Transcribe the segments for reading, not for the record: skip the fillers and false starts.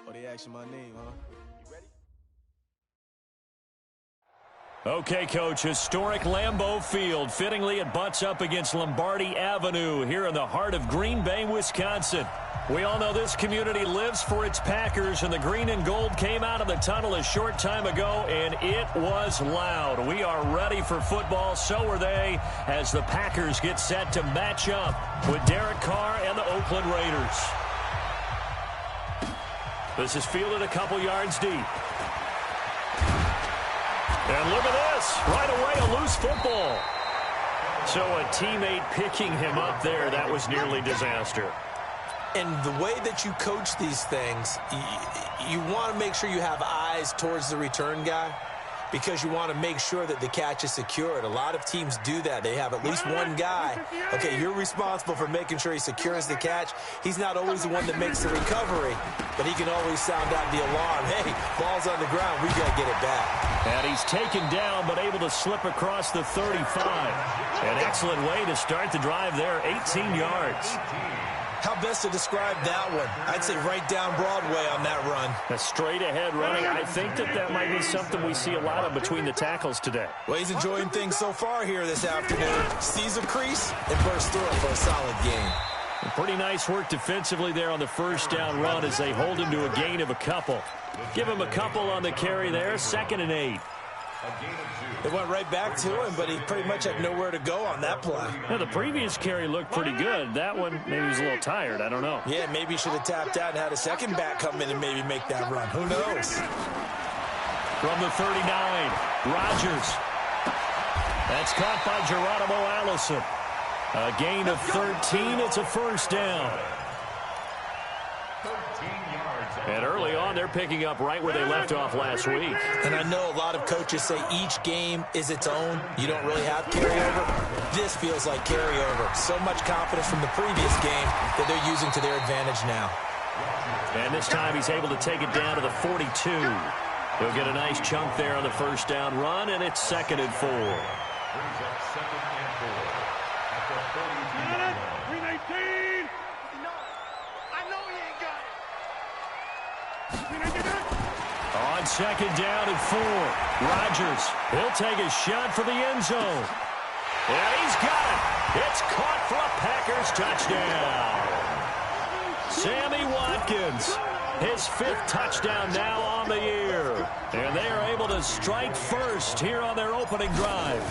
Oh, they asking my name, huh? Okay, Coach, historic Lambeau Field. Fittingly, it butts up against Lombardi Avenue here in the heart of Green Bay, Wisconsin. We all know this community lives for its Packers, and the green and gold came out of the tunnel a short time ago, and it was loud. We are ready for football, so are they, as the Packers get set to match up with Derek Carr and the Oakland Raiders. This is fielded a couple yards deep. And look at this. Right away, a loose football. So a teammate picking him up there, that was nearly disaster. And the way that you coach these things, you want to make sure you have eyes towards the return guy because you want to make sure that the catch is secured. A lot of teams do that. They have at least one guy. Okay, you're responsible for making sure he secures the catch. He's not always the one that makes the recovery, but he can always sound out the alarm. Hey, ball's on the ground. We got to get it back. And he's taken down but able to slip across the 35. An excellent way to start the drive there, 18 yards. How best to describe that one? I'd say right down Broadway on that run. A straight-ahead running. I think that might be something we see a lot of between the tackles today. Well, he's enjoying things so far here this afternoon. Sees a crease and bursts through it for a solid gain. Pretty nice work defensively there on the first down run as they hold him to a gain of a couple. Give him a couple on the carry there, 2nd and 8. It went right back to him, but he pretty much had nowhere to go on that play. Yeah, the previous carry looked pretty good. That one, maybe he was a little tired. I don't know. Yeah, maybe he should have tapped out and had a second back come in and maybe make that run. Who knows? From the 39, Rodgers. That's caught by Geronimo Allison. A gain of 13. It's a first down. And early on, they're picking up right where they left off last week. And I know a lot of coaches say each game is its own. You don't really have carryover. This feels like carryover. So much confidence from the previous game that they're using to their advantage now. And this time he's able to take it down to the 42. He'll get a nice chunk there on the first down run, and it's 2nd and 4. On 2nd down and 4, Rodgers, he'll take a shot for the end zone. And he's got it. It's caught for a Packers touchdown. Sammy Watkins, his 5th touchdown now on the year. And they are able to strike first here on their opening drive.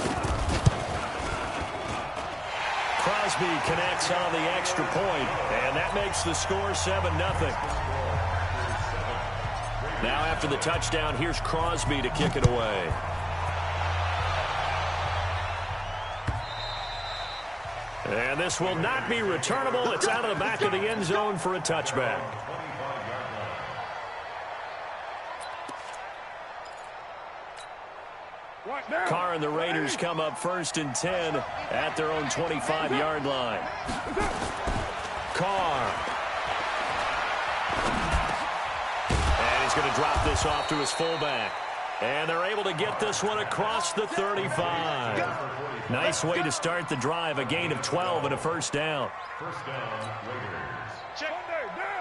Crosby connects on the extra point, and that makes the score 7-0. Now after the touchdown, here's Crosby to kick it away. And this will not be returnable. It's out of the back of the end zone for a touchback. Carr and the Raiders come up 1st and 10 at their own 25-yard line. Carr. And he's going to drop this off to his fullback. And they're able to get this one across the 35. Nice way to start the drive, a gain of 12 and a first down.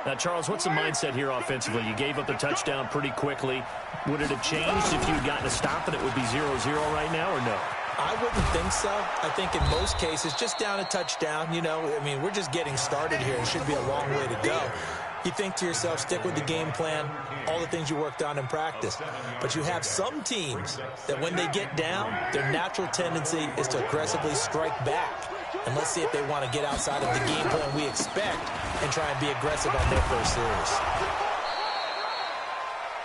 Now, Charles, what's the mindset here offensively? You gave up the touchdown pretty quickly. Would it have changed if you'd gotten a stop and it would be 0-0 right now, or no? I wouldn't think so. I think in most cases, just down a touchdown, you know, I mean, we're just getting started here. It should be a long way to go. You think to yourself, stick with the game plan, all the things you worked on in practice. But you have some teams that when they get down, their natural tendency is to aggressively strike back. And let's see if they want to get outside of the game plan we expect and try and be aggressive on their first series.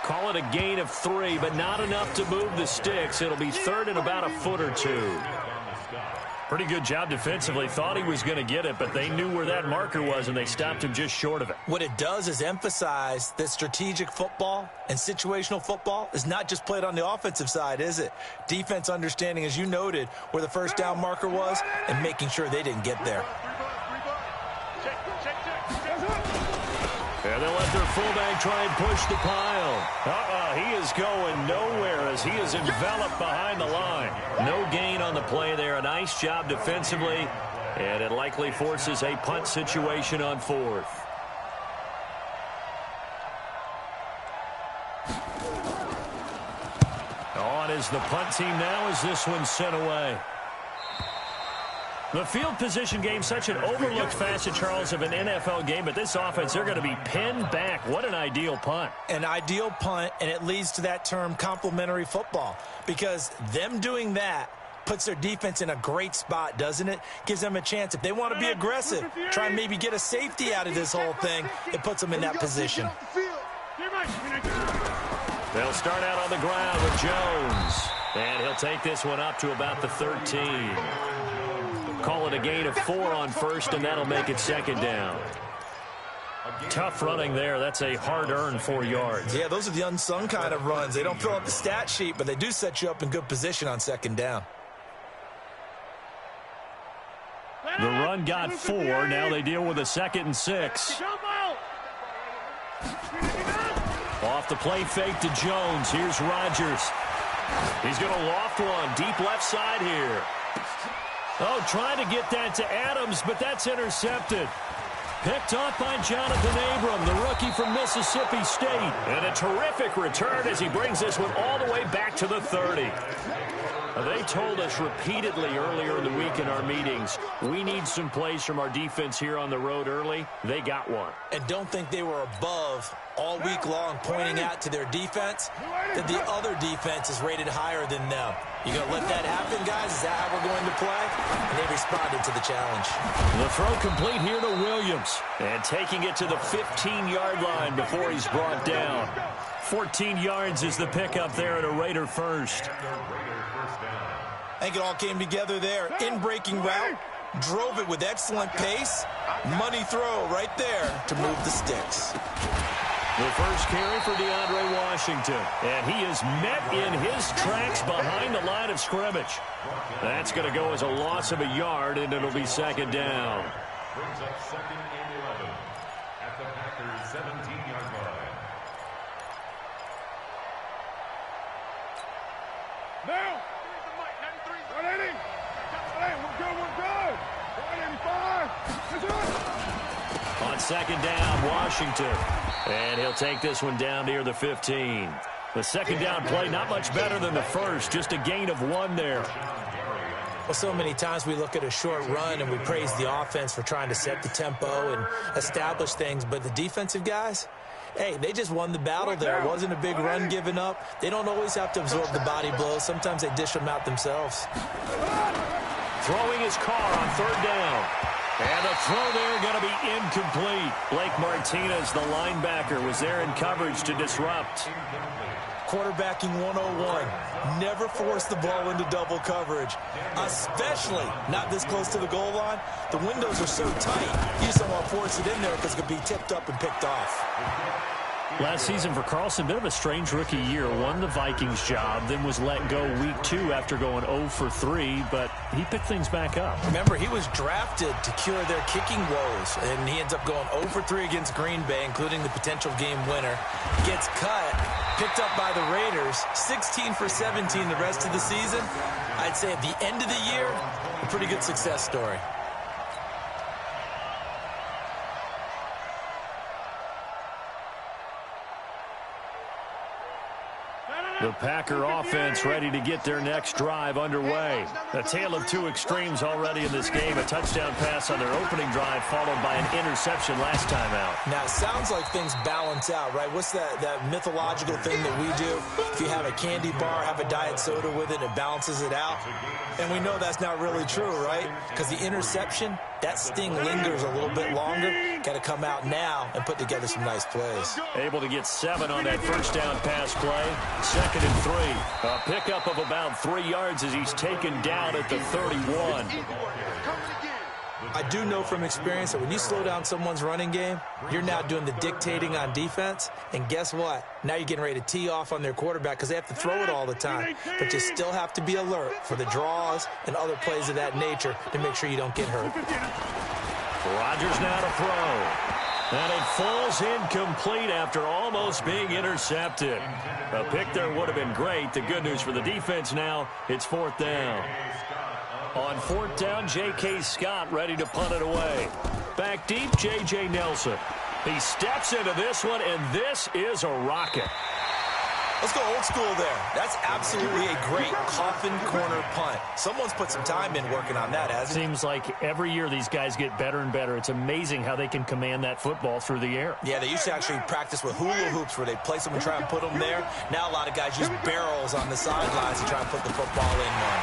Call it a gain of 3, but not enough to move the sticks. It'll be 3rd and about a foot or 2. Pretty good job defensively. Thought he was going to get it, but they knew where that marker was, and they stopped him just short of it. What it does is emphasize that strategic football and situational football is not just played on the offensive side, is it? Defense understanding, as you noted, where the first down marker was and making sure they didn't get there. And they'll let their fullback try and push the pile. He is going nowhere as he is enveloped behind the line. No gain on the play there. A nice job defensively, and it likely forces a punt situation on 4th. On is the punt team now as this one's sent away. The field position game, such an overlooked facet, Charles, of an NFL game, but this offense, they're going to be pinned back. What an ideal punt. An ideal punt, and it leads to that term complementary football, because them doing that puts their defense in a great spot, doesn't it? Gives them a chance. If they want to be aggressive, try and maybe get a safety out of this whole thing, it puts them in that position. They'll start out on the ground with Jones, and he'll take this one up to about the 13. Call it a gain of 4 on first, and that'll make it second down. Tough running there. That's a hard-earned 4 yards. Yeah, those are the unsung kind of runs. They don't fill up the stat sheet, but they do set you up in good position on second down. The run got 4. Now they deal with a 2nd and 6. Off the play fake to Jones. Here's Rodgers. He's going to loft one. Deep left side here. Oh, trying to get that to Adams, but that's intercepted. Picked off by Jonathan Abram, the rookie from Mississippi State. And a terrific return as he brings this one all the way back to the 30. They told us repeatedly earlier in the week in our meetings, we need some plays from our defense here on the road early. They got one. And don't think they were above all week long pointing out to their defense that the other defense is rated higher than them. You going to let that happen, guys? Is that how we're going to play? And they responded to the challenge. The throw complete here to Williams. And taking it to the 15-yard line before he's brought down. 14 yards is the pickup there at a Raider first. I think it all came together there. In-breaking route, drove it with excellent pace. Money throw right there to move the sticks. The first carry for DeAndre Washington. And he is met in his tracks behind the line of scrimmage. That's going to go as a loss of a yard, and it'll be second down. Brings up 2nd and 11 at the Packers' 17-yard line. Now, 180. We're good. On second down, Washington. And he'll take this one down near the 15. The second down play, not much better than the first. Just a gain of 1 there. Well, so many times we look at a short run and we praise the offense for trying to set the tempo and establish things. But the defensive guys, hey, they just won the battle there. It wasn't a big run given up. They don't always have to absorb the body blows. Sometimes they dish them out themselves. Throwing his car on third down. And the throw there going to be incomplete. Blake Martinez, the linebacker, was there in coverage to disrupt. Quarterbacking 101. Never force the ball into double coverage, especially not this close to the goal line. The windows are so tight, you just don't want to force it in there because it could be tipped up and picked off. Last season for Carlson, bit of a strange rookie year. Won the Vikings job, then was let go week 2 after going 0 for 3, but he picked things back up. Remember, he was drafted to cure their kicking woes, and he ends up going 0 for 3 against Green Bay, including the potential game winner. Gets cut, picked up by the Raiders, 16 for 17 the rest of the season. I'd say at the end of the year, a pretty good success story. The Packer offense ready to get their next drive underway. A tale of 2 extremes already in this game. A touchdown pass on their opening drive followed by an interception last time out. Now, it sounds like things balance out, right? What's that mythological thing that we do? If you have a candy bar, have a diet soda with it, it balances it out. And we know that's not really true, right? Because the interception, that sting lingers a little bit longer. Got to come out now and put together some nice plays. Able to get 7 on that first down pass play. 2nd and 3. A pickup of about 3 yards as he's taken down at the 31. I do know from experience that when you slow down someone's running game, you're now doing the dictating on defense. And guess what? Now you're getting ready to tee off on their quarterback because they have to throw it all the time. But you still have to be alert for the draws and other plays of that nature to make sure you don't get hurt. Rodgers now to throw. And it falls incomplete after almost being intercepted. A pick there would have been great. The good news for the defense now, it's 4th down. On 4th down, J.K. Scott ready to punt it away. Back deep, J.J. Nelson. He steps into this one, and this is a rocket. Let's go old school there. That's absolutely a great coffin corner punt. Someone's put some time in working on that, hasn't it? Seems like every year these guys get better and better. It's amazing how they can command that football through the air. Yeah, they used to actually practice with hula hoops where they place them and try and put them there. Now a lot of guys use barrels on the sidelines to try and put the football in there.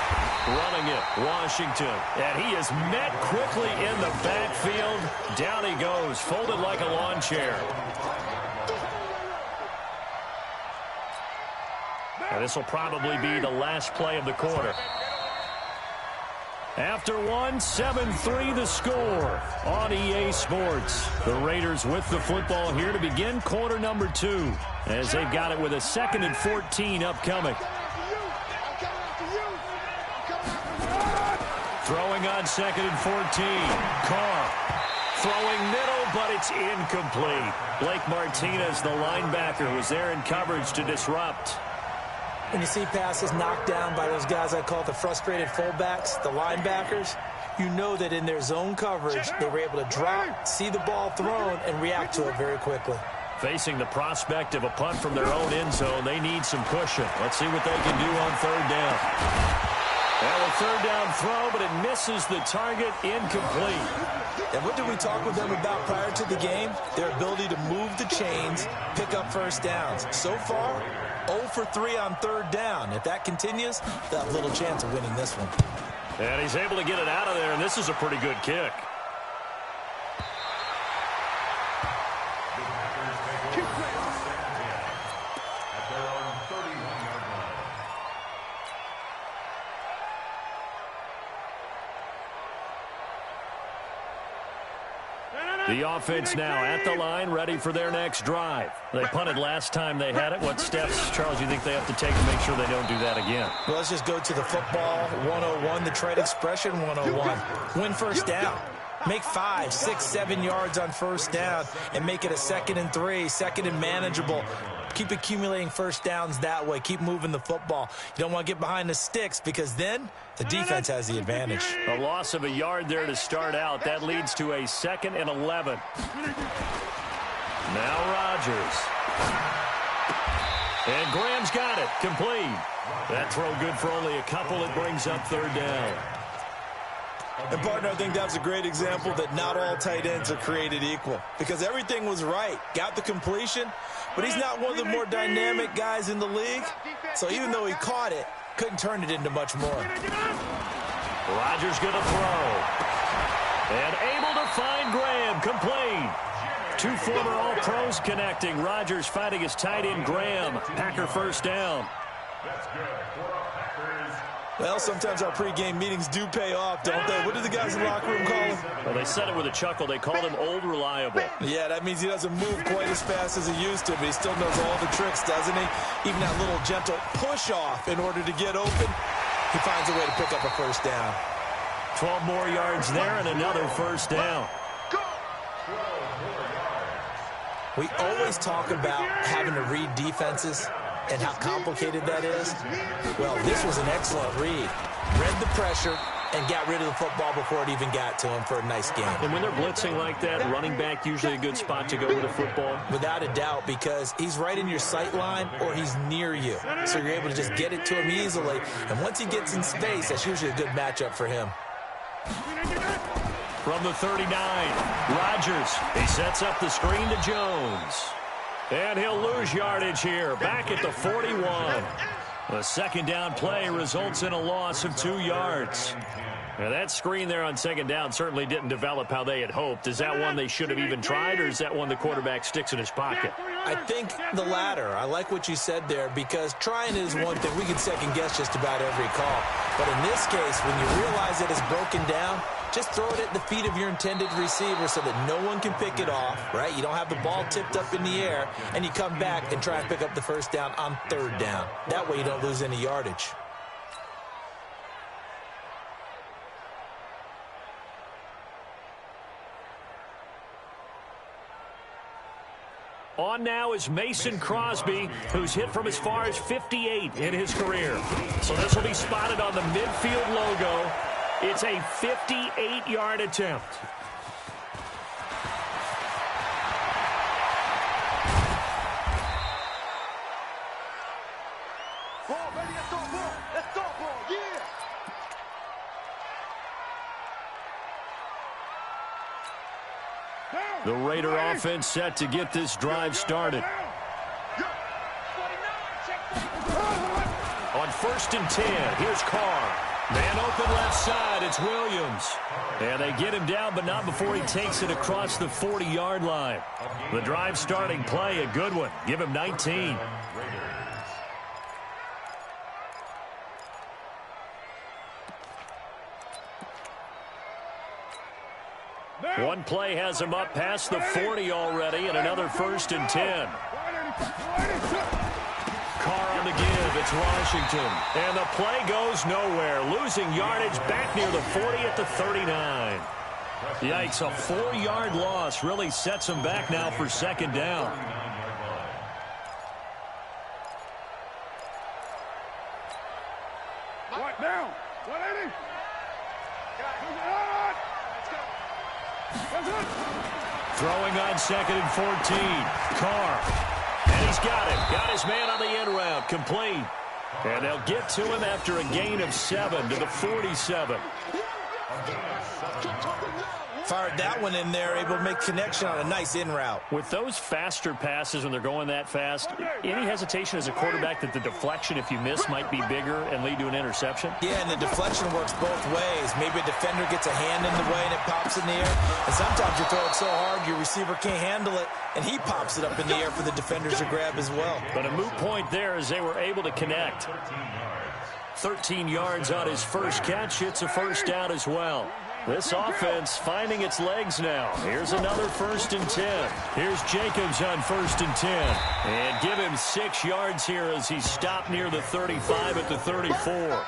Running it, Washington. And he is met quickly in the backfield. Down he goes, folded like a lawn chair. And this will probably be the last play of the quarter. After one, 7-3 the score on EA Sports. The Raiders with the football here to begin quarter number 2, as they've got it with a 2nd and 14 upcoming. Throwing on 2nd and 14. Carr throwing middle, but it's incomplete. Blake Martinez, the linebacker, was there in coverage to disrupt. When you see passes knocked down by those guys I call the frustrated fullbacks, the linebackers, you know that in their zone coverage, they were able to drop, see the ball thrown, and react to it very quickly. Facing the prospect of a punt from their own end zone, they need some cushion. Let's see what they can do on 3rd down. Well, a 3rd down throw, but it misses the target, incomplete. And what did we talk with them about prior to the game? Their ability to move the chains, pick up first downs. So far, 0 for 3 on 3rd down. If that continues, they'll have little chance of winning this one. And he's able to get it out of there, and this is a pretty good kick. The offense now at the line, ready for their next drive. They punted last time they had it. What steps, Charles, you think they have to take to make sure they don't do that again? Well, let's just go to the football 101, the trade expression 101. Win first down. Make 5, 6, 7 yards on first down and make it a 2nd and 3, 2nd and manageable. Keep accumulating first downs that way. Keep moving the football. You don't want to get behind the sticks because then the defense has the advantage. A loss of a yard there to start out. That leads to a 2nd and 11. Now Rodgers. And Graham's got it. Complete. That throw good for only a couple. It brings up 3rd down. And, partner, I think that's a great example that not all tight ends are created equal because everything was right. Got the completion, but he's not one of the more dynamic guys in the league. So even though he caught it, couldn't turn it into much more. Rodgers going to throw. And able to find Graham. Complete. 2 former All-Pros connecting. Rodgers fighting his tight end Graham. Packer first down. That's good for a Packers. Well, sometimes our pregame meetings do pay off, don't they? What do the guys in the locker room call him? Well, they said it with a chuckle. They called him Old Reliable. Yeah, that means he doesn't move quite as fast as he used to, but he still knows all the tricks, doesn't he? Even that little gentle push-off in order to get open, he finds a way to pick up a first down. 12 more yards there and another first down. We always talk about having to read defenses and how complicated that is. Well, this was an excellent read. Read the pressure and got rid of the football before it even got to him for a nice game. And when they're blitzing like that, running back usually a good spot to go with a football? Without a doubt, because he's right in your sight line or he's near you. So you're able to just get it to him easily. And once he gets in space, that's usually a good matchup for him. From the 39, Rodgers. He sets up the screen to Jones. And he'll lose yardage here, back at the 41. The 2nd down play results in a loss of 2 yards. Now that screen there on 2nd down certainly didn't develop how they had hoped. Is that one they should have even tried, or is that one the quarterback sticks in his pocket? I think the latter. I like what you said there because trying is one thing. We can second guess just about every call. But in this case, when you realize that it's broken down, just throw it at the feet of your intended receiver so that no one can pick it off, right? You don't have the ball tipped up in the air, and you come back and try and pick up the first down on 3rd down. That way you don't lose any yardage. On now is Mason Crosby, who's hit from as far as 58 in his career. So this will be spotted on the midfield logo. It's a 58-yard attempt. The Raider offense set to get this drive started. On 1st and 10, here's Carr. Man open left side, it's Williams. And they get him down, but not before he takes it across the 40-yard line. The drive starting play, a good one. Give him 19. One play has him up past the 40 already, and another 1st and 10. Carr on the give. It's Washington. And the play goes nowhere. Losing yardage back near the 40 at the 39. Yikes, a 4-yard loss really sets him back now for 2nd down. What down? 180. Throwing on 2nd and 14. Carr. And he's got him. Got his man on the end route. Complete. And they'll get to him after a gain of 7 to the 47. Fired that one in there, able to make connection on a nice in route. With those faster passes when they're going that fast, any hesitation as a quarterback that the deflection, if you miss, might be bigger and lead to an interception? Yeah, and the deflection works both ways. Maybe a defender gets a hand in the way and it pops in the air. And sometimes you throw it so hard your receiver can't handle it, and he pops it up in the air for the defenders to grab as well. But a moot point there as they were able to connect. 13 yards on his first catch. It's a 1st down as well. This offense finding its legs now. Here's another 1st and 10. Here's Jacobs on 1st and 10. And give him 6 yards here as he stopped near the 35 at the 34.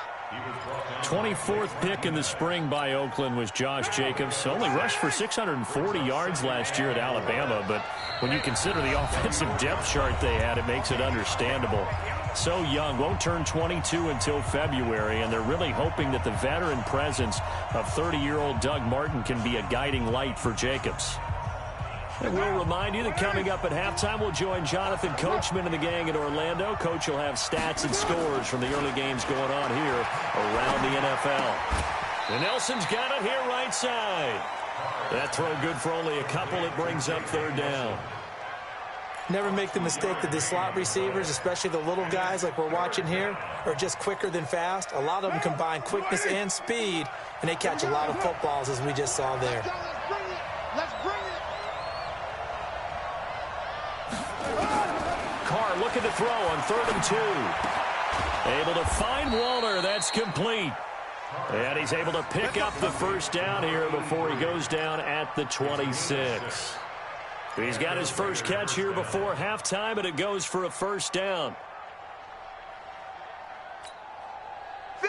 24th pick in the spring by Oakland was Josh Jacobs. Only rushed for 640 yards last year at Alabama, but when you consider the offensive depth chart they had, it makes it understandable. So young, won't turn 22 until February, and they're really hoping that the veteran presence of 30-year-old Doug Martin can be a guiding light for Jacobs. And we'll remind you that coming up at halftime, we'll join Jonathan Coachman and the gang in Orlando. Coach will have stats and scores from the early games going on here around the NFL. And Nelson's got it here right side. That throw good for only a couple. It brings up 3rd down. Never make the mistake that the slot receivers, especially the little guys like we're watching here, are just quicker than fast. A lot of them combine quickness and speed, and they catch a lot of footballs, as we just saw there. Carr looking to throw on 3rd and 2. Able to find Waller. That's complete. And he's able to pick up the 1st down here before he goes down at the 26. He's got his first catch here before halftime, and it goes for a 1st down.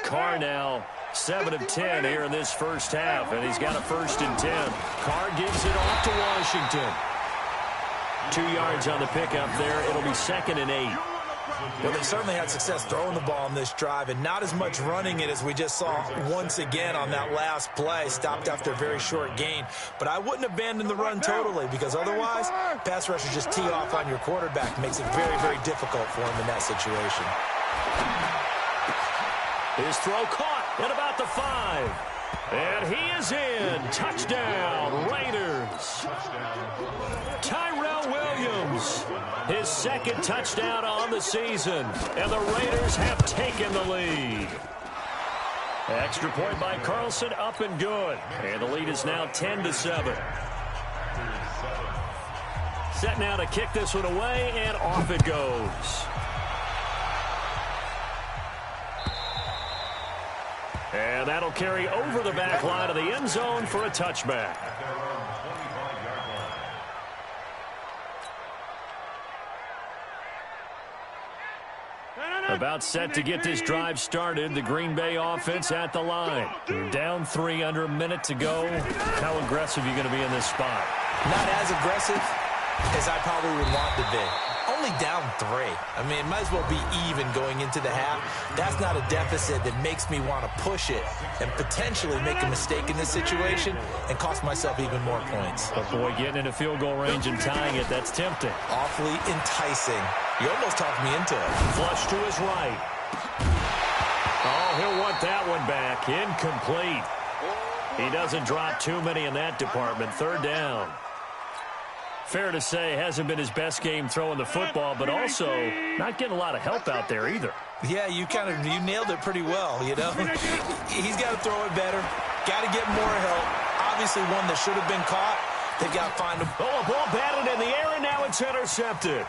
Carr now 7 of 10 here in this first half, and he's got a 1st and 10. Carr gives it off to Washington. 2 yards on the pickup there. It'll be 2nd and 8. Well, they certainly had success throwing the ball in this drive, and not as much running it as we just saw once again on that last play. Stopped after a very short gain. But I wouldn't abandon the run totally, because otherwise, pass rushers just tee off on your quarterback. Makes it very, very difficult for him in that situation. His throw caught at about the 5. And he is in. Touchdown, Raiders. Tyrell Williams, his 2nd touchdown on the season. And the Raiders have taken the lead. Extra point by Carlson, up and good. And the lead is now 10-7. Set now to kick this one away, and off it goes. And that'll carry over the back line of the end zone for a touchback. About set to get this drive started. The Green Bay offense at the line. You're down 3 under a minute to go. How aggressive are you going to be in this spot? Not as aggressive as I probably would want to be. Only down 3. I mean, it might as well be even going into the half. That's not a deficit that makes me want to push it and potentially make a mistake in this situation and cost myself even more points. But boy, getting into field goal range and tying it, that's tempting. Awfully enticing. You almost talked me into it. Flush to his right. Oh, he'll want that one back. Incomplete. He doesn't drop too many in that department. 3rd down. Fair to say, hasn't been his best game throwing the football, but also not getting a lot of help out there either. Yeah, you nailed it pretty well, you know. He's got to throw it better, got to get more help. Obviously one that should have been caught. They've got to find him. Oh, a ball batted in the air, and now it's intercepted.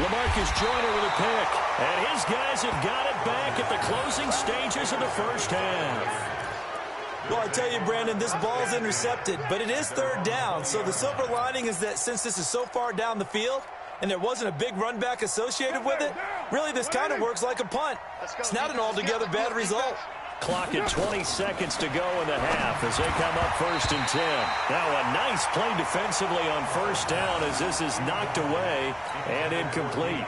LaMarcus Joyner with a pick, and his guys have got it back at the closing stages of the first half. Well, I tell you, Brandon, this ball's intercepted, but it is third down. So the silver lining is that since this is so far down the field and there wasn't a big run back associated with it, really this kind of works like a punt. It's not an altogether bad result. Clock at 20 seconds to go in the half as they come up 1st and 10. Now a nice play defensively on first down as this is knocked away and incomplete.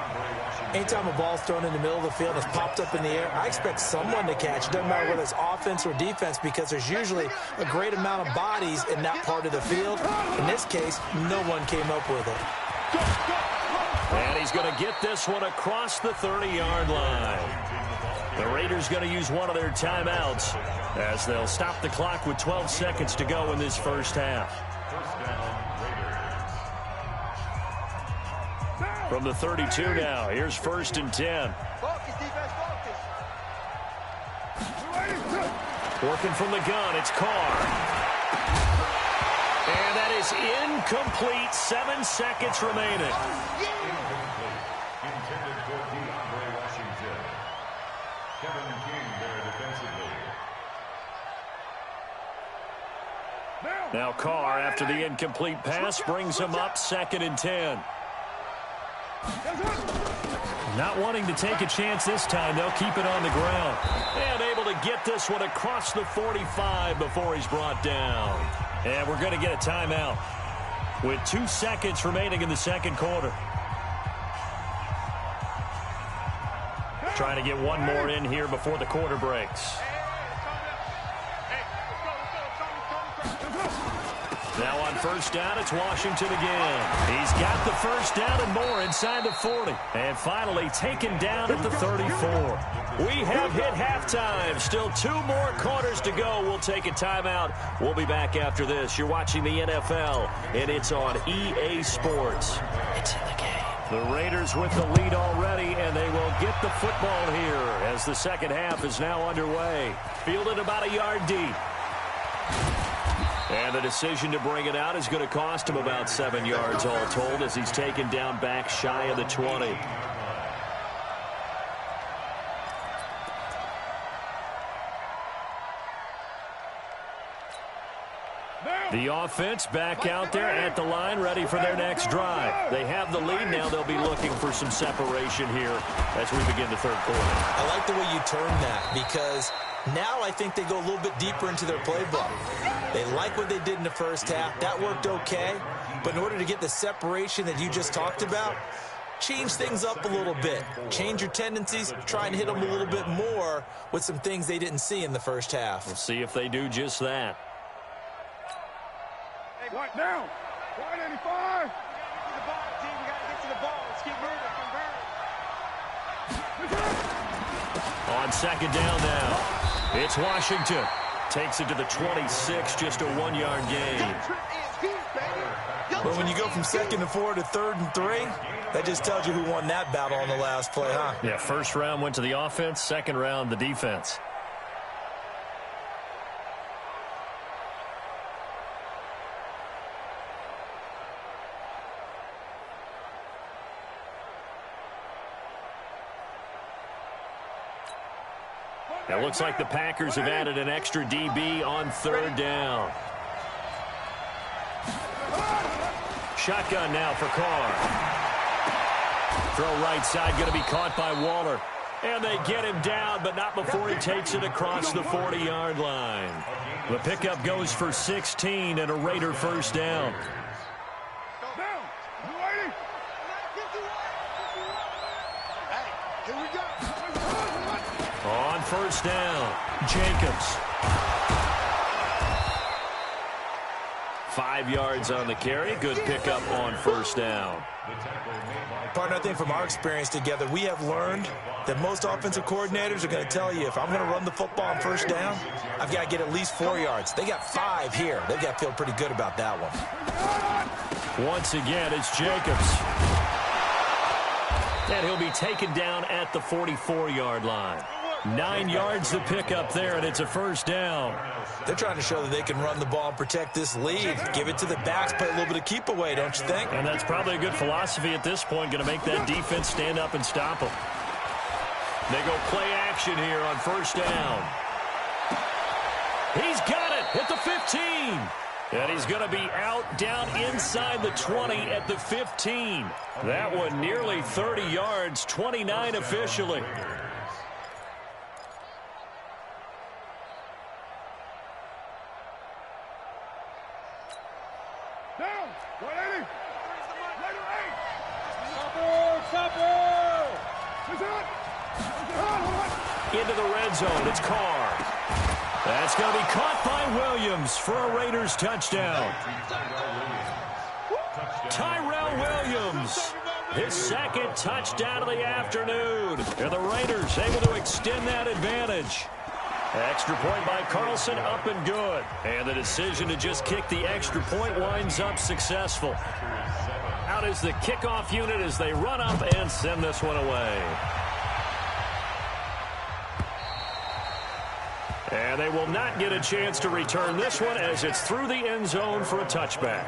Anytime a ball's thrown in the middle of the field and it's popped up in the air, I expect someone to catch it. Doesn't matter whether it's offense or defense because there's usually a great amount of bodies in that part of the field. In this case, no one came up with it. And he's going to get this one across the 30-yard line. The Raiders going to use one of their timeouts as they'll stop the clock with 12 seconds to go in this first half. From the 32 now, here's 1st and 10. Focus, defense, focus. Working from the gun, it's Carr. And that is incomplete. 7 seconds remaining. Intended for DeAndre Washington. Kevin King there defensively. Now Carr, after the incomplete pass, brings him up 2nd and 10. Not wanting to take a chance this time, they'll keep it on the ground. And able to get this one across the 45 before he's brought down. And we're going to get a timeout with 2 seconds remaining in the second quarter. Trying to get one more in here before the quarter breaks. Now on first down, it's Washington again. He's got the first down and more inside the 40. And finally taken down at the 34. We have hit halftime. Still 2 more quarters to go. We'll take a timeout. We'll be back after this. You're watching the NFL, and it's on EA Sports. It's in the game. The Raiders with the lead already, and they will get the football here as the second half is now underway. Fielded about a yard deep. And the decision to bring it out is going to cost him about 7 yards all told as he's taken down back shy of the 20. The offense back out there at the line, ready for their next drive. They have the lead now. They'll be looking for some separation here as we begin the third quarter. I like the way you term that because now I think they go a little bit deeper into their playbook. They like what they did in the first half. That worked okay. But in order to get the separation that you just talked about, change things up a little bit. Change your tendencies. Try and hit them a little bit more with some things they didn't see in the first half. We'll see if they do just that. Hey, what now? 185. Get to the ball, team. We got to get to the ball. Let's keep moving. On second down now. It's Washington. Takes it to the 26, just a 1-yard gain. But when you go from 2nd and 4 to 3rd and 3, that just tells you who won that battle on the last play, huh? Yeah, first round went to the offense, second round the defense. It looks like the Packers have added an extra DB on 3rd down. Shotgun now for Carr. Throw right side, going to be caught by Waller. And they get him down, but not before he takes it across the 40-yard line. The pickup goes for 16 and a Raider first down. On first down, Jacobs. 5 yards on the carry. Good pickup on first down. Partner, I think from our experience together, we have learned that most offensive coordinators are going to tell you, if I'm going to run the football on first down, I've got to get at least 4 yards. They got 5 here. They've got to feel pretty good about that one. Once again, it's Jacobs. And he'll be taken down at the 44-yard line. 9 yards to pick up there, and it's a first down. They're trying to show that they can run the ball and protect this lead. Give it to the backs, play a little bit of keep away, don't you think? And that's probably a good philosophy at this point, going to make that defense stand up and stop them. They go play action here on first down. He's got it at the 15. And he's going to be out down inside the 20 at the 15. That one nearly 30 yards, 29 officially. Down. 180. Later 8. Into the red zone. It's Carr. That's going to be caught by Williams for a Raiders touchdown. Tyrell Williams, his second touchdown of the afternoon. And the Raiders able to extend that advantage. Extra point by Carlson, up and good. And the decision to just kick the extra point winds up successful. Out is the kickoff unit as they run up and send this one away. And they will not get a chance to return this one as it's through the end zone for a touchback.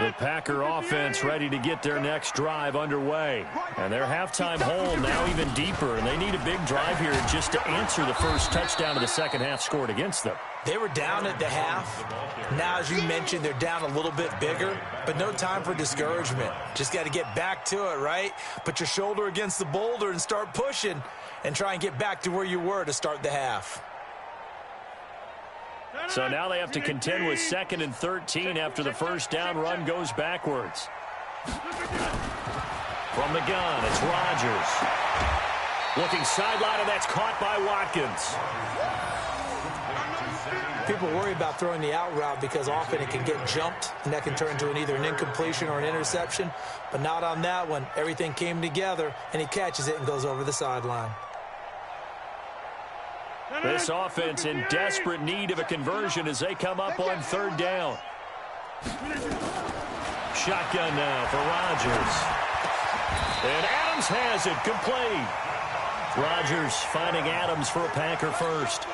The Packer offense ready to get their next drive underway. And their halftime hole now even deeper, and they need a big drive here just to answer the first touchdown of the second half scored against them. They were down at the half. Now, as you mentioned, they're down a little bit bigger, but no time for discouragement. Just got to get back to it, right? Put your shoulder against the boulder and start pushing and try and get back to where you were to start the half. So now they have to contend with 2nd and 13 after the first down run goes backwards. From the gun, it's Rodgers. Looking sideline, and that's caught by Watkins. People worry about throwing the out route because often it can get jumped, and that can turn into either an incompletion or an interception. But not on that one. Everything came together, and he catches it and goes over the sideline. This offense in desperate need of a conversion as they come up on third down. Shotgun now for Rodgers. And Adams has it, complete. Rodgers finding Adams for a Packer first.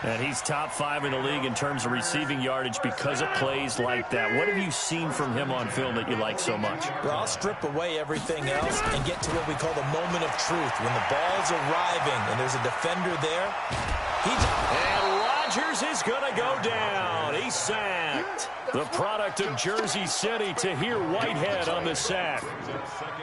And he's top 5 in the league in terms of receiving yardage because of plays like that. What have you seen from him on film that you like so much? Well, I'll strip away everything else and get to what we call the moment of truth. When the ball's arriving and there's a defender there. And Rodgers is going to go down. He's sacked. The product of Jersey City to hear Whitehead on the sack.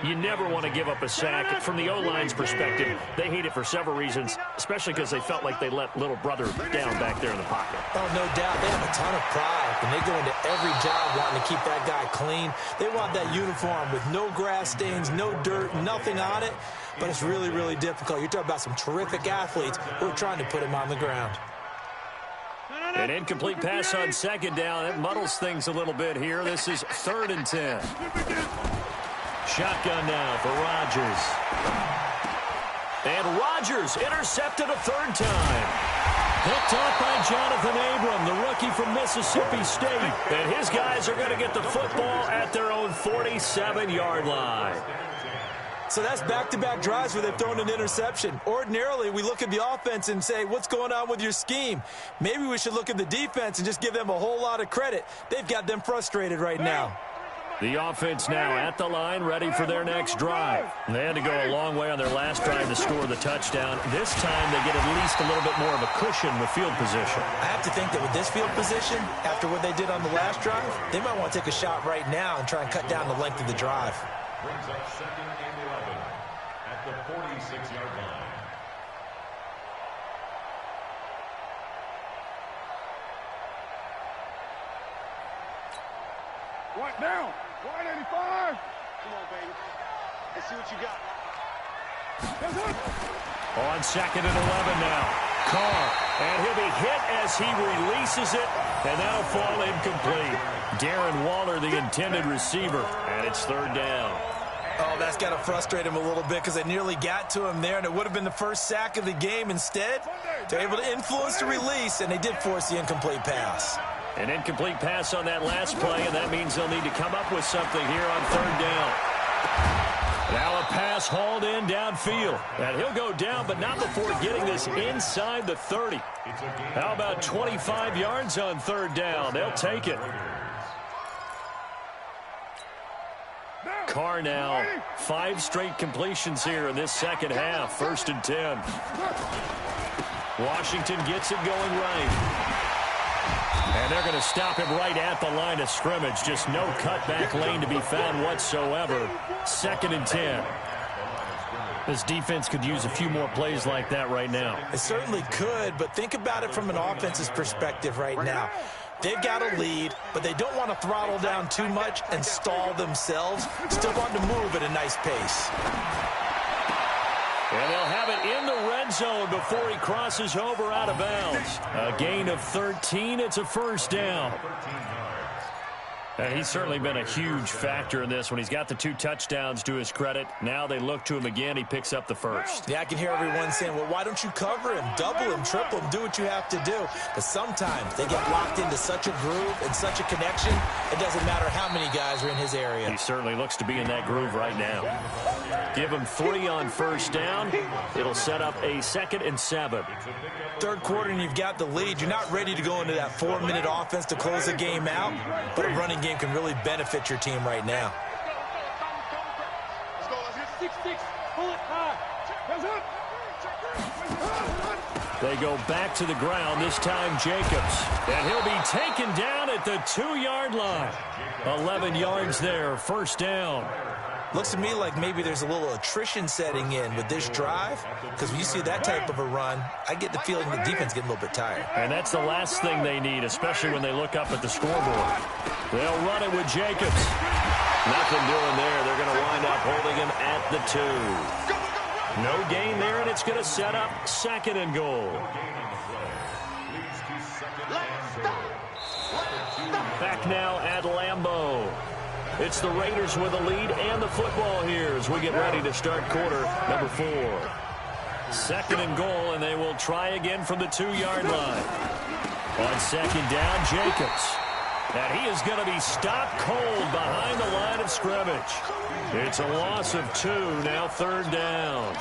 You never want to give up a sack. From the O-line's perspective, they hate it for several reasons, especially because they felt like they let little brother down back there in the pocket. Oh, no doubt. They have a ton of pride. And they go into every job wanting to keep that guy clean. They want that uniform with no grass stains, no dirt, nothing on it. But it's really, really difficult. You're talking about some terrific athletes who are trying to put him on the ground. An incomplete pass on second down. It muddles things a little bit here. This is 3rd and 10. Shotgun now for Rodgers. And Rodgers intercepted a 3rd time. Picked off by Jonathan Abram, the rookie from Mississippi State. And his guys are going to get the football at their own 47-yard line. So that's back-to-back drives where they've thrown an interception. Ordinarily, we look at the offense and say, what's going on with your scheme? Maybe we should look at the defense and just give them a whole lot of credit. They've got them frustrated right now. The offense now at the line, ready for their next drive. They had to go a long way on their last drive to score the touchdown. This time, they get at least a little bit more of a cushion with field position. I have to think that with this field position, after what they did on the last drive, they might want to take a shot right now and try and cut down the length of the drive. Brings up 2nd and 11 at the 46-yard line. Right now. 185. Come on, baby. Let's see what you got. On 2nd and 11 now. Carr. And he'll be hit as he releases it. And that'll fall incomplete. Darren Waller, the intended receiver. And it's 3rd down. Oh, that's got to frustrate him a little bit because they nearly got to him there, and it would have been the first sack of the game. Instead, they're able to influence the release, and they did force the incomplete pass. An incomplete pass on that last play, and that means they'll need to come up with something here on third down. Now a pass hauled in downfield. And he'll go down, but not before getting this inside the 30. How about 25 yards on third down? They'll take it. Carr now, 5 straight completions here in this second half. 1st and 10. Washington gets it going right. And they're going to stop him right at the line of scrimmage. Just no cutback lane to be found whatsoever. 2nd and 10. This defense could use a few more plays like that right now. It certainly could, but think about it from an offense's perspective right now. They've got a lead, but they don't want to throttle down too much and stall themselves. Still want to move at a nice pace. And they'll have it in the red zone before he crosses over out of bounds. A gain of 13. It's a 1st down. He's certainly been a huge factor in this when he's got the 2 touchdowns to his credit. Now they look to him again. He picks up the 1st. Yeah, I can hear everyone saying, well, why don't you cover him, double him, triple him, do what you have to do. But sometimes they get locked into such a groove and such a connection, it doesn't matter how many guys are in his area. He certainly looks to be in that groove right now. Give him 3 on 1st down. It'll set up a 2nd and 7. Third quarter and you've got the lead. You're not ready to go into that 4-minute offense to close the game out, but a running game can really benefit your team right now. Let's go. Let's get 6-6. Pull it high. They go back to the ground, this time Jacobs. And he'll be taken down at the 2-yard line. 11 yards there, 1st down. Looks to me like maybe there's a little attrition setting in with this drive, because when you see that type of a run, I get the feeling the defense getting a little bit tired. And that's the last thing they need, especially when they look up at the scoreboard. They'll run it with Jacobs. Nothing doing there. They're going to wind up holding him at the 2. No gain there, and it's going to set up 2nd and goal. Back now at Lambeau. It's the Raiders with the lead and the football here as we get ready to start quarter number 4. 2nd and goal, and they will try again from the 2-yard line. On 2nd down, Jacobs. And he is going to be stopped cold behind the line of scrimmage. It's a loss of 2, now 3rd down.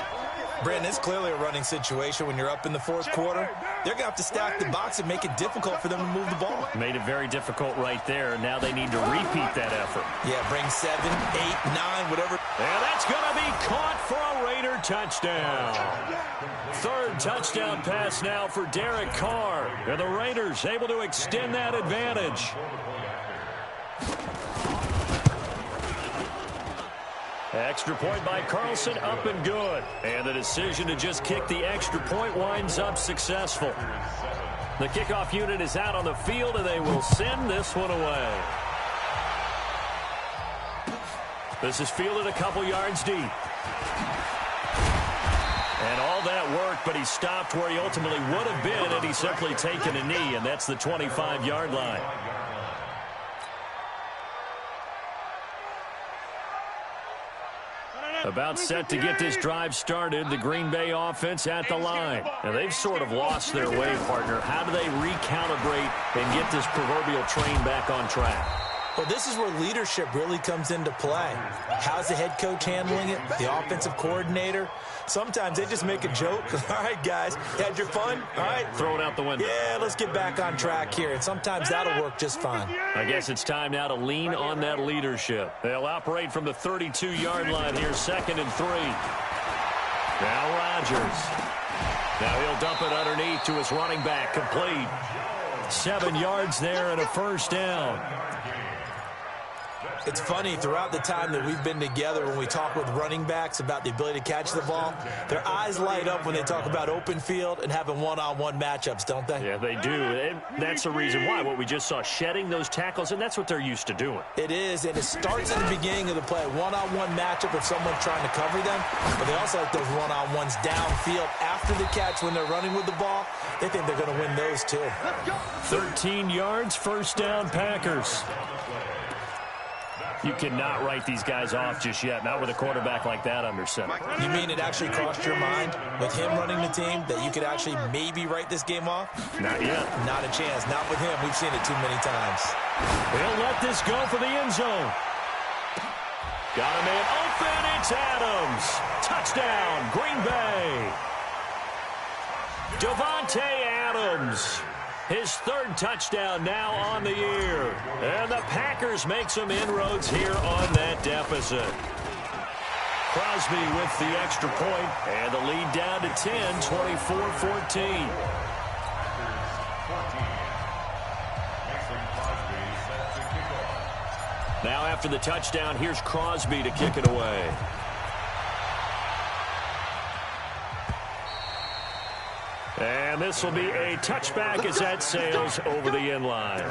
Brandon, it's clearly a running situation when you're up in the 4th quarter. They're going to have to stack the box and make it difficult for them to move the ball. Made it very difficult right there. Now they need to repeat that effort. Yeah, bring 7, 8, 9, whatever. And that's going to be caught for a Raider touchdown. 3rd touchdown pass now for Derek Carr. And the Raiders able to extend that advantage. Extra point by Carlson, up and good. And the decision to just kick the extra point winds up successful. The kickoff unit is out on the field, and they will send this one away. This is fielded a couple yards deep. And all that work, but he stopped where he ultimately would have been had he simply taken a knee, and that's the 25-yard line. About set to get this drive started, the Green Bay offense at the line. And they've sort of lost their way, partner. How do they recalibrate and get this proverbial train back on track? Well, this is where leadership really comes into play. How's the head coach handling it? The offensive coordinator? Sometimes they just make a joke. All right, guys, had your fun? All right. Throw it out the window. Yeah, let's get back on track here. And sometimes that'll work just fine. I guess it's time now to lean on that leadership. They'll operate from the 32-yard line here, 2nd and 3. Now Rodgers. Now he'll dump it underneath to his running back, complete. 7 yards there and a 1st down. It's funny, throughout the time that we've been together, when we talk with running backs about the ability to catch the ball, their eyes light up when they talk about open field and having one-on-one matchups, don't they? Yeah, they do. And that's the reason why. What we just saw, shedding those tackles, and that's what they're used to doing. It is, and it starts in the beginning of the play. One-on-one matchup if someone's trying to cover them, but they also like those one-on-ones downfield after the catch when they're running with the ball. They think they're going to win those, too. 13 yards, 1st down, Packers. You cannot write these guys off just yet, not with a quarterback like that under center. You mean it actually crossed your mind with him running the team that you could actually maybe write this game off? Not yet. Not a chance. Not with him. We've seen it too many times. He'll let this go for the end zone. Got a man open. It's Adams. Touchdown, Green Bay. Davante Adams. His third touchdown now on the year. And the Packers make some inroads here on that deficit. Crosby with the extra point, and the lead down to 10, 24-14. Now after the touchdown, here's Crosby to kick it away. And this will be a touchback as that sails over the end line.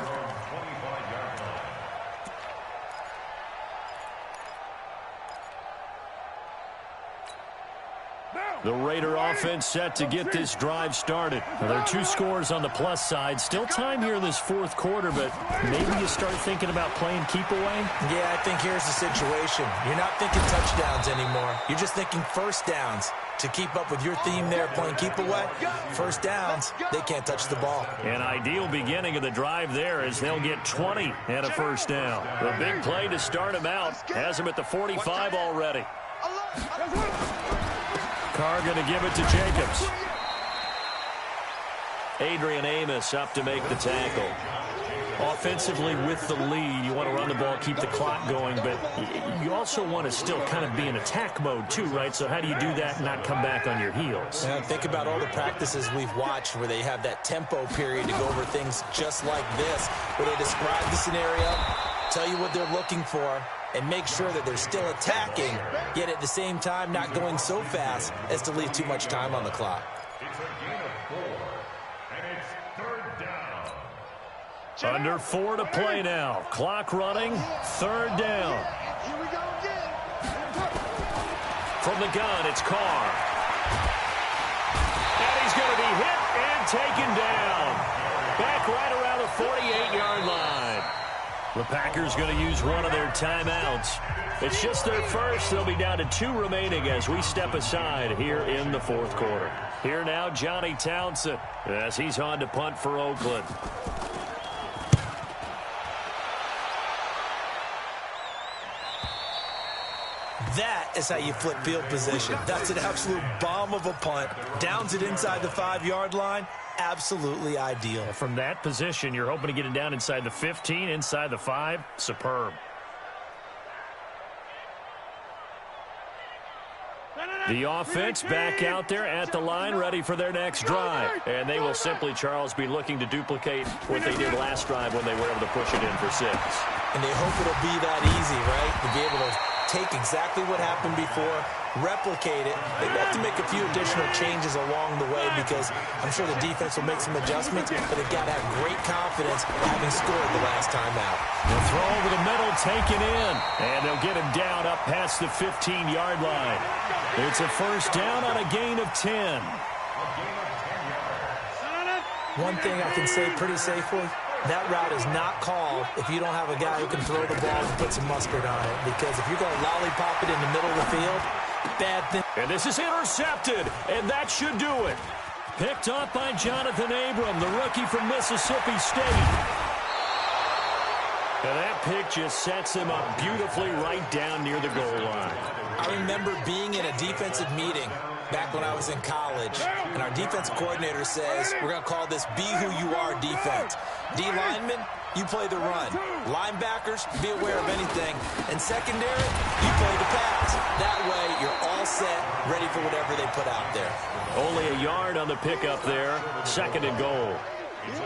The Raider offense set to get this drive started. Now, there are 2 scores on the plus side. Still time here in this fourth quarter, but maybe you start thinking about playing keep away? Yeah, I think here's the situation. You're not thinking touchdowns anymore. You're just thinking first downs. To keep up with your theme there, playing keep away, first downs, they can't touch the ball. An ideal beginning of the drive there as they'll get 20 and a first down. The big play to start him out has him at the 45 already. Carr going to give it to Jacobs. Adrian Amos up to make the tackle. Offensively with the lead, you want to run the ball, keep the clock going, but you also want to still kind of be in attack mode too, right? So how do you do that and not come back on your heels? Yeah, think about all the practices we've watched where they have that tempo period to go over things just like this, where they describe the scenario, tell you what they're looking for, and make sure that they're still attacking, yet at the same time not going so fast as to leave too much time on the clock. It's a gain of 4, and it's 3rd down. Under 4 to play now. Clock running, 3rd down. Here we go again. From the gun, it's Carr. And he's going to be hit and taken down. Back right around the 48-yard line. The Packers going to use one of their timeouts. It's just their first. They'll be down to 2 remaining as we step aside here in the fourth quarter. Here now, Johnny Townsend, as he's on to punt for Oakland. That is how you flip field position. That's an absolute bomb of a punt. Downs it inside the 5-yard line. Absolutely ideal. From that position, you're hoping to get it down inside the 15, inside the 5. Superb. The offense back out there at the line, ready for their next drive. And they will simply, Charles, be looking to duplicate what they did last drive when they were able to push it in for 6. And they hope it'll be that easy, right? To be able to take exactly what happened before, replicate it. They have to make a few additional changes along the way because I'm sure the defense will make some adjustments, but they've got to have great confidence having scored the last time out. The throw over the middle taken in, and they'll get him down up past the 15-yard line. It's a first down on a gain of 10. One thing I can say pretty safely, that route is not called if you don't have a guy who can throw the ball and put some mustard on it. Because if you're going to lollipop it in the middle of the field, bad thing. And this is intercepted, and that should do it. Picked up by Jonathan Abram, the rookie from Mississippi State. And that pick just sets him up beautifully right down near the goal line. I remember being in a defensive meeting back when I was in college, and our defensive coordinator says, we're going to call this be who you are defense. D linemen, you play the run. Linebackers, be aware of anything. And secondary, you play the pass. That way, you're all set, ready for whatever they put out there. Only a yard on the pickup there, 2nd and goal.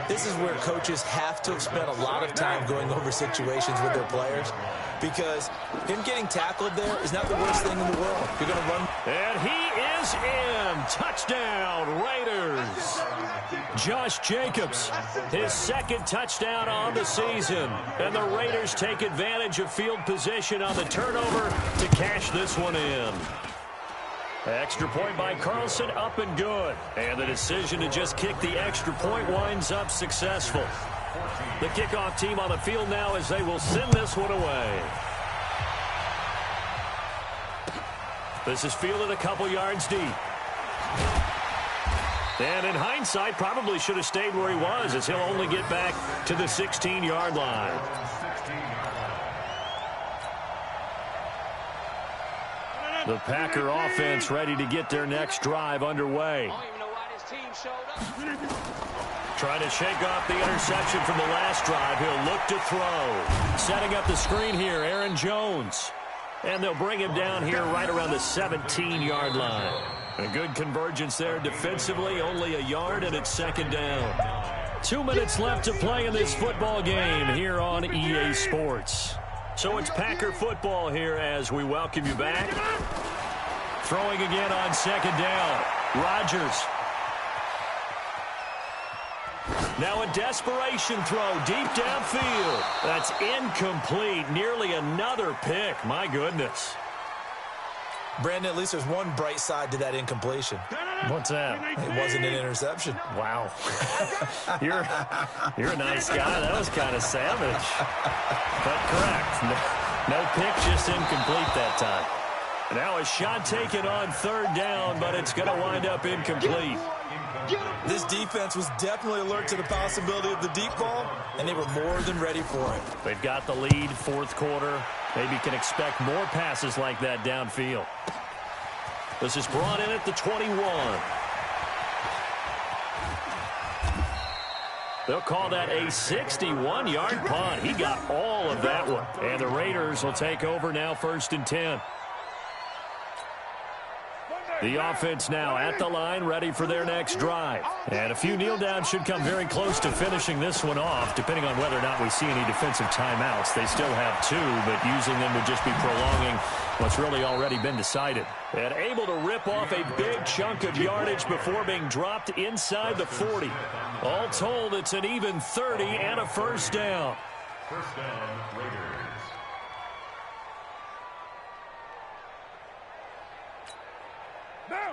This is where coaches have to have spent a lot of time going over situations with their players because him getting tackled there is not the worst thing in the world. You're going to run. And he is in. Touchdown, Raiders. Josh Jacobs, his 2nd touchdown on the season. And the Raiders take advantage of field position on the turnover to cash this one in. Extra point by Carlson, up and good. And the decision to just kick the extra point winds up successful. The kickoff team on the field now as they will send this one away. This is fielded a couple yards deep. And in hindsight, probably should have stayed where he was, as he'll only get back to the 16-yard line. The Packer offense ready to get their next drive underway. Trying to shake off the interception from the last drive. He'll look to throw. Setting up the screen here, Aaron Jones. And they'll bring him down here right around the 17-yard line. A good convergence there defensively, only a yard, and it's second down. 2 minutes left to play in this football game here on EA Sports. So it's Packer football here as we welcome you back. Throwing again on second down. Rodgers. Now a desperation throw deep downfield. That's incomplete. Nearly another pick. My goodness. Brandon, at least there's one bright side to that incompletion. What's that? It wasn't an interception. Wow. You're a nice guy. That was kind of savage. But correct. No pick, just incomplete that time. Now a shot taken on third down, but it's going to wind up incomplete. This defense was definitely alert to the possibility of the deep ball, and they were more than ready for it. They've got the lead, fourth quarter. Maybe can expect more passes like that downfield. This is brought in at the 21. They'll call that a 61-yard punt. He got all of that one. And the Raiders will take over now, 1st and 10. The offense now at the line, ready for their next drive. And a few kneel downs should come very close to finishing this one off, depending on whether or not we see any defensive timeouts. They still have 2, but using them would just be prolonging what's really already been decided. And able to rip off a big chunk of yardage before being dropped inside the 40. All told, it's an even 30 and a first down. First down, Raiders.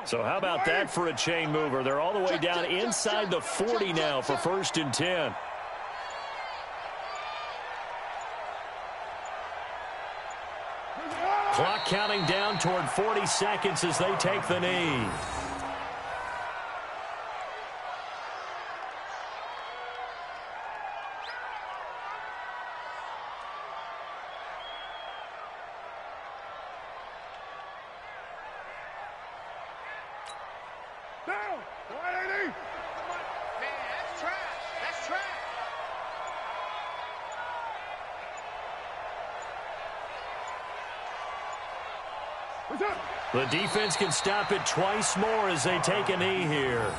So how about that for a chain mover? They're all the way down inside the 40 now for 1st and 10. Clock counting down toward 40 seconds as they take the knee. The defense can stop it twice more as they take a knee here.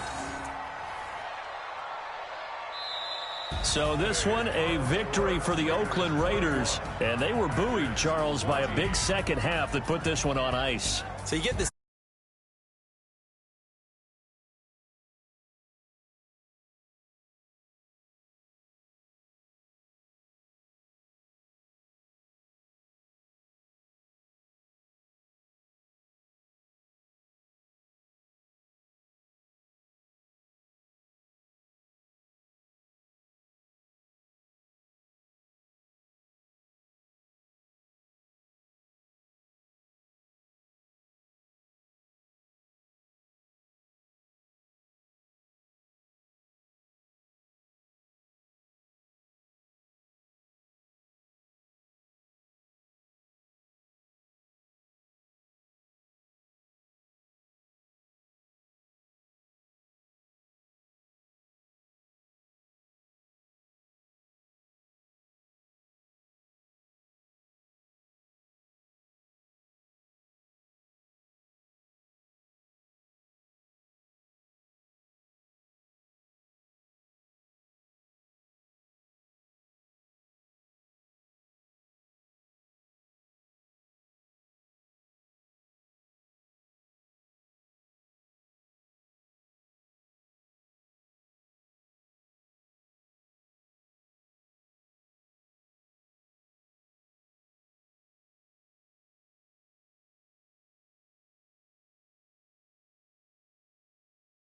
So this one, a victory for the Oakland Raiders. And they were buoyed, Charles, by a big second half that put this one on ice. So you get the